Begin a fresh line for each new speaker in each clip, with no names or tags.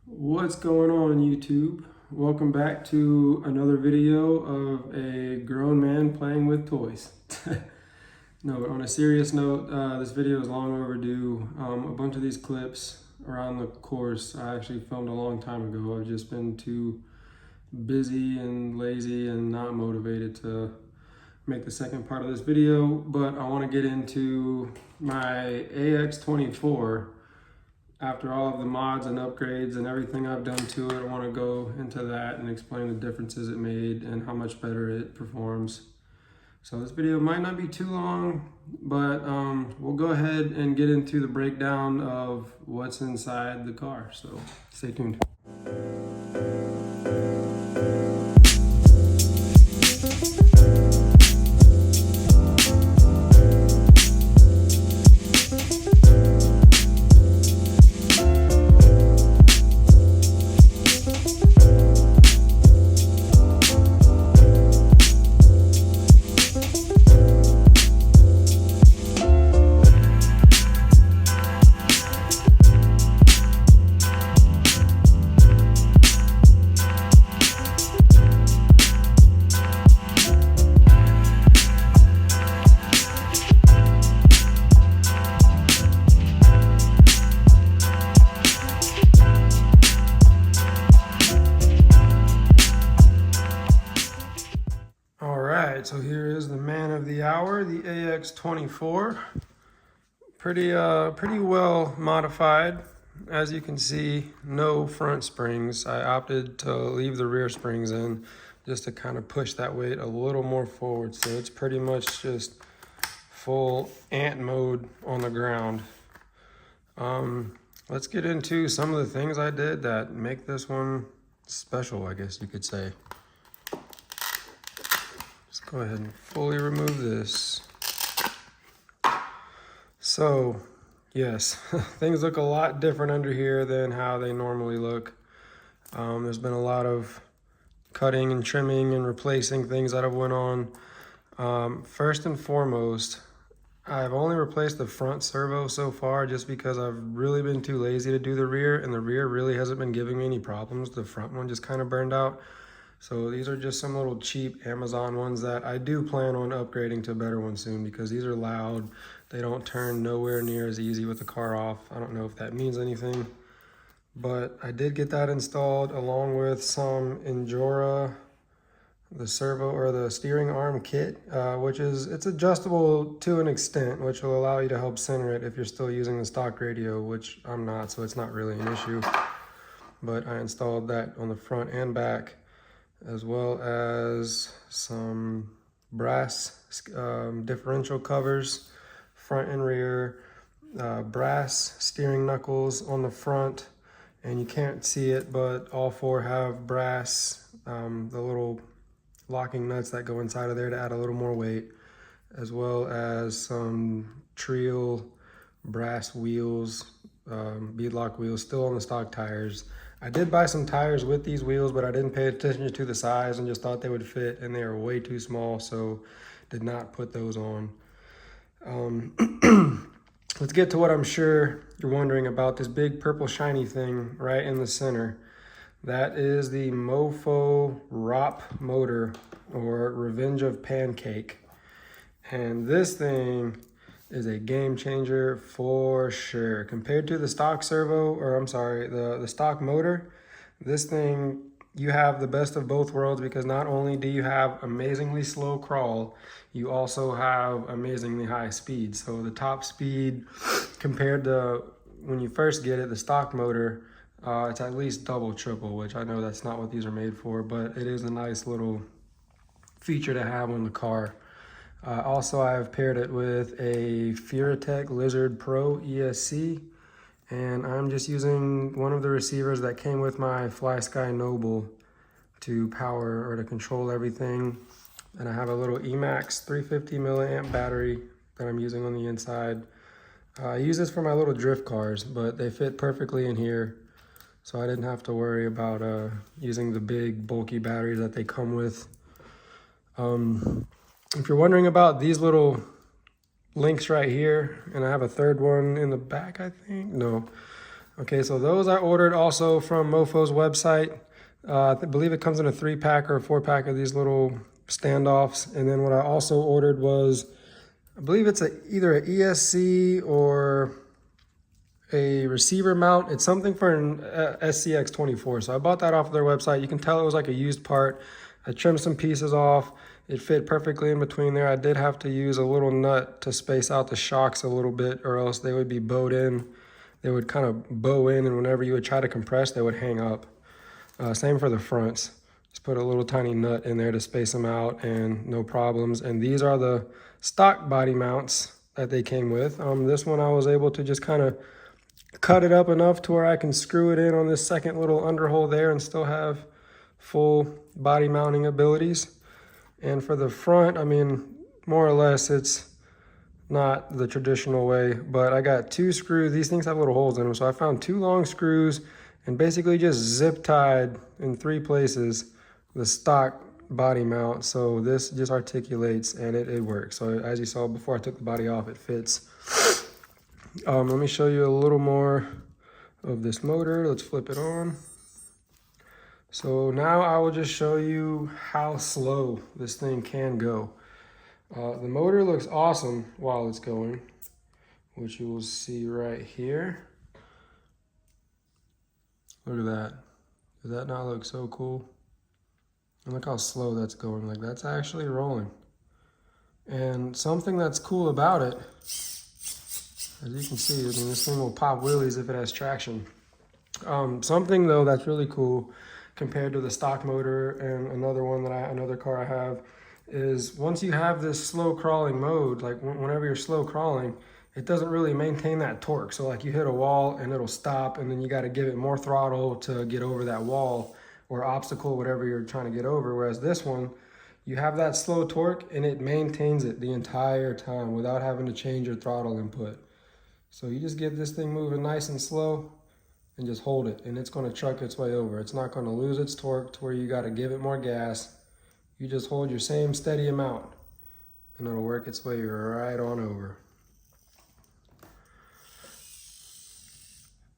What's going on, YouTube? Welcome back to another video of a grown man playing with toys. No, but on a serious note, this video is long overdue. A bunch of these clips around the course I actually filmed a long time ago. I've just been too busy and lazy and not motivated to make the second part of this video, but I want to get into my AX24. After all of the mods and upgrades and everything I've done to it, I want to go into that and explain the differences it made and how much better it performs. So this video might not be too long, but we'll go ahead and get into the breakdown of what's inside the car. So stay tuned. So here is the man of the hour, the AX24. Pretty well modified. As you can see, no front springs. I opted to leave the rear springs in just to kind of push that weight a little more forward. So it's pretty much just full ant mode on the ground. Let's get into some of the things I did that make this one special, I guess you could say. Go ahead and fully remove this. So, yes, things look a lot different under here than how they normally look. There's been a lot of cutting and trimming and replacing things that have went on. First and foremost, I've only replaced the front servo so far just because I've really been too lazy to do the rear, and the rear really hasn't been giving me any problems. The front one just kind of burned out. So these are just some little cheap Amazon ones that I do plan on upgrading to a better one soon because these are loud. They don't turn nowhere near as easy with the car off. I don't know if that means anything, but I did get that installed along with some Injora, the servo or the steering arm kit, it's adjustable to an extent, which will allow you to help center it if you're still using the stock radio, which I'm not, so it's not really an issue. But I installed that on the front and back, as well as some brass differential covers, front and rear, brass steering knuckles on the front, and you can't see it, but all four have brass, the little locking nuts that go inside of there to add a little more weight, as well as some Trio brass wheels, beadlock wheels, still on the stock tires. I did buy some tires with these wheels, but I didn't pay attention to the size and just thought they would fit, and they are way too small, so did not put those on. Let's get to what I'm sure you're wondering about, this big purple shiny thing right in the center. That is the Mofo ROP motor, or Revenge of Pancake. And this thing is a game changer for sure. Compared to the stock servo, or I'm sorry, the stock motor, this thing, you have the best of both worlds because not only do you have amazingly slow crawl, you also have amazingly high speed. So the top speed compared to when you first get it, the stock motor, it's at least double, triple, which I know that's not what these are made for, but it is a nice little feature to have on the car. Also, I've paired it with a Furitek Lizard Pro ESC, and I'm just using one of the receivers that came with my Flysky Noble to power or to control everything. And I have a little Emax 350 milliamp battery that I'm using on the inside. I use this for my little drift cars, but they fit perfectly in here, so I didn't have to worry about using the big bulky batteries that they come with. If you're wondering about these little links right here, and I have a third one in the back, I think. No. Okay, so those I ordered also from Mofo's website. I believe it comes in a 3-pack or a 4-pack of these little standoffs. And then what I also ordered was, I believe it's either an ESC or a receiver mount. It's something for an SCX24. So I bought that off their website. You can tell it was like a used part. I trimmed some pieces off. It fit perfectly in between there. I did have to use a little nut to space out the shocks a little bit, or else they would be bowed in. They would kind of bow in, and whenever you would try to compress, they would hang up. Same for the fronts. Just put a little tiny nut in there to space them out, and no problems. And these are the stock body mounts that they came with. This one I was able to just kind of cut it up enough to where I can screw it in on this second little underhole there and still have full body mounting abilities. And for the front, I mean, more or less it's not the traditional way, but I got 2 screws. These things have little holes in them, so I found 2 long screws and basically just zip tied in 3 places the stock body mount. So this just articulates and it works. So as you saw before I took the body off, it fits. Let me show you a little more of this motor. Let's flip it on. So now I will just show you how slow this thing can go. The motor looks awesome while it's going, which you will see right here. Look at that. Does that not look so cool? And look how slow that's going. Like, that's actually rolling. And something that's cool about it, as you can see, I mean, this thing will pop wheelies if it has traction. Something though that's really cool compared to the stock motor and another car I have, is once you have this slow crawling mode, like whenever you're slow crawling, it doesn't really maintain that torque. So like you hit a wall and it'll stop, and then you got to give it more throttle to get over that wall or obstacle, whatever you're trying to get over. Whereas this one, you have that slow torque and it maintains it the entire time without having to change your throttle input. So you just get this thing moving nice and slow and just hold it, and it's going to truck its way over. It's not going to lose its torque to where you got to give it more gas. You just hold your same steady amount and it'll work its way right on over.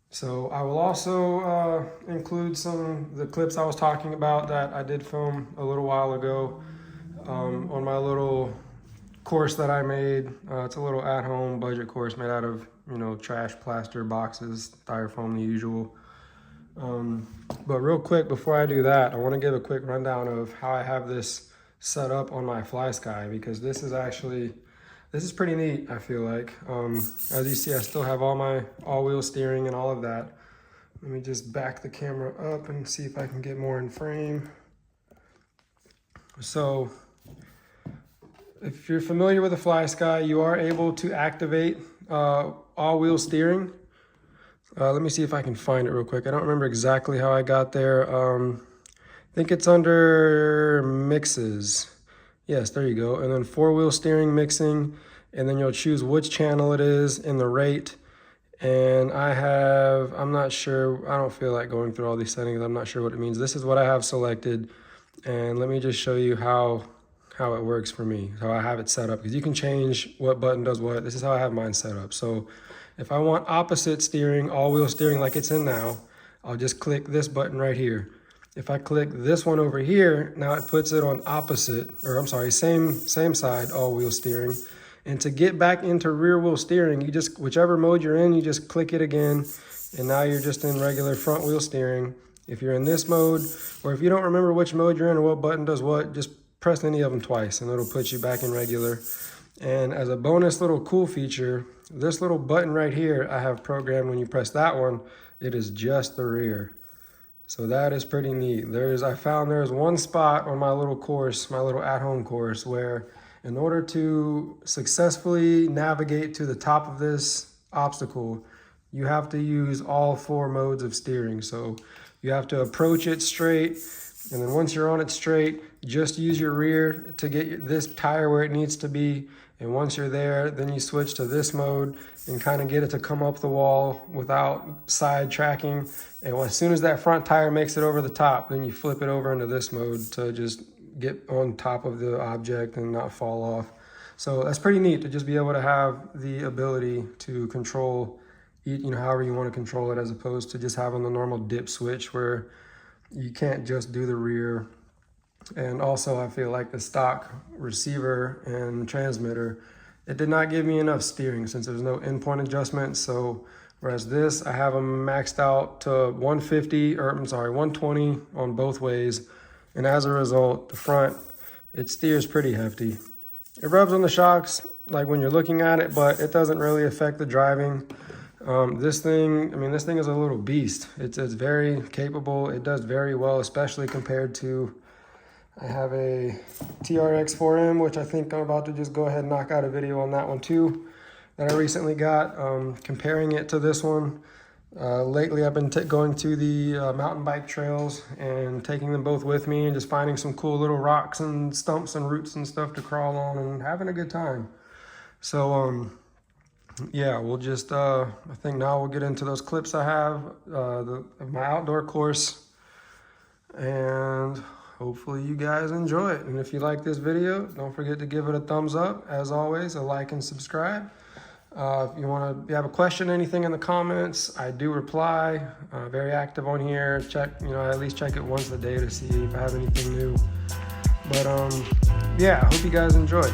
So I will also include some of the clips I was talking about that I did film a little while ago on my little course that I made. It's a little at-home budget course made out of, you know, trash, plaster, boxes, styrofoam, the usual. But real quick, before I do that, I want to give a quick rundown of how I have this set up on my Flysky, because this is pretty neat, I feel like. As you see, I still have all my all-wheel steering and all of that. Let me just back the camera up and see if I can get more in frame. So if you're familiar with the Flysky, you are able to activate all-wheel steering. Let me see if I can find it real quick. I don't remember exactly how I got there. I think it's under mixes. Yes, there you go. And then 4-wheel steering mixing, and then you'll choose which channel it is and the rate. And I'm not sure, I don't feel like going through all these settings. I'm not sure what it means. This is what I have selected. And let me just show you how it works for me, how I have it set up, because you can change what button does what. This is how I have mine set up. So if I want opposite steering, all-wheel steering like it's in now, I'll just click this button right here. If I click this one over here, now it puts it on opposite, or I'm sorry, same side, all-wheel steering. And to get back into rear-wheel steering, you just, whichever mode you're in, you just click it again, and now you're just in regular front-wheel steering. If you're in this mode, or if you don't remember which mode you're in or what button does what, just press any of them twice, and it'll put you back in regular. And as a bonus little cool feature, this little button right here, I have programmed when you press that one, it is just the rear. So that is pretty neat. I found there's one spot on my little course, my little at-home course, where in order to successfully navigate to the top of this obstacle, you have to use all 4 modes of steering. So you have to approach it straight, and then once you're on it straight, just use your rear to get this tire where it needs to be. And once you're there, then you switch to this mode and kind of get it to come up the wall without side tracking. And as soon as that front tire makes it over the top, then you flip it over into this mode to just get on top of the object and not fall off. So that's pretty neat to just be able to have the ability to control you know, however you want to control it, as opposed to just having the normal dip switch where you can't just do the rear. And also I feel like the stock receiver and transmitter, it did not give me enough steering since there's no endpoint adjustment. So whereas this, I have them maxed out to 150, or I'm sorry, 120 on both ways. And as a result, the front, it steers pretty hefty. It rubs on the shocks, like when you're looking at it, but it doesn't really affect the driving. This thing, I mean, this thing is a little beast. It's very capable. It does very well, especially compared to, I have a TRX4M, which I think I'm about to just go ahead and knock out a video on that one too, that I recently got, comparing it to this one. Lately, I've been going to the mountain bike trails and taking them both with me and just finding some cool little rocks and stumps and roots and stuff to crawl on and having a good time. So, yeah, we'll just, I think now we'll get into those clips I have of my outdoor course, and hopefully you guys enjoy it. And if you like this video, don't forget to give it a thumbs up. As always, a like and subscribe. If you have a question, anything in the comments, I do reply. Very active on here. Check, you know, I at least check it once a day to see if I have anything new. But yeah, I hope you guys enjoy.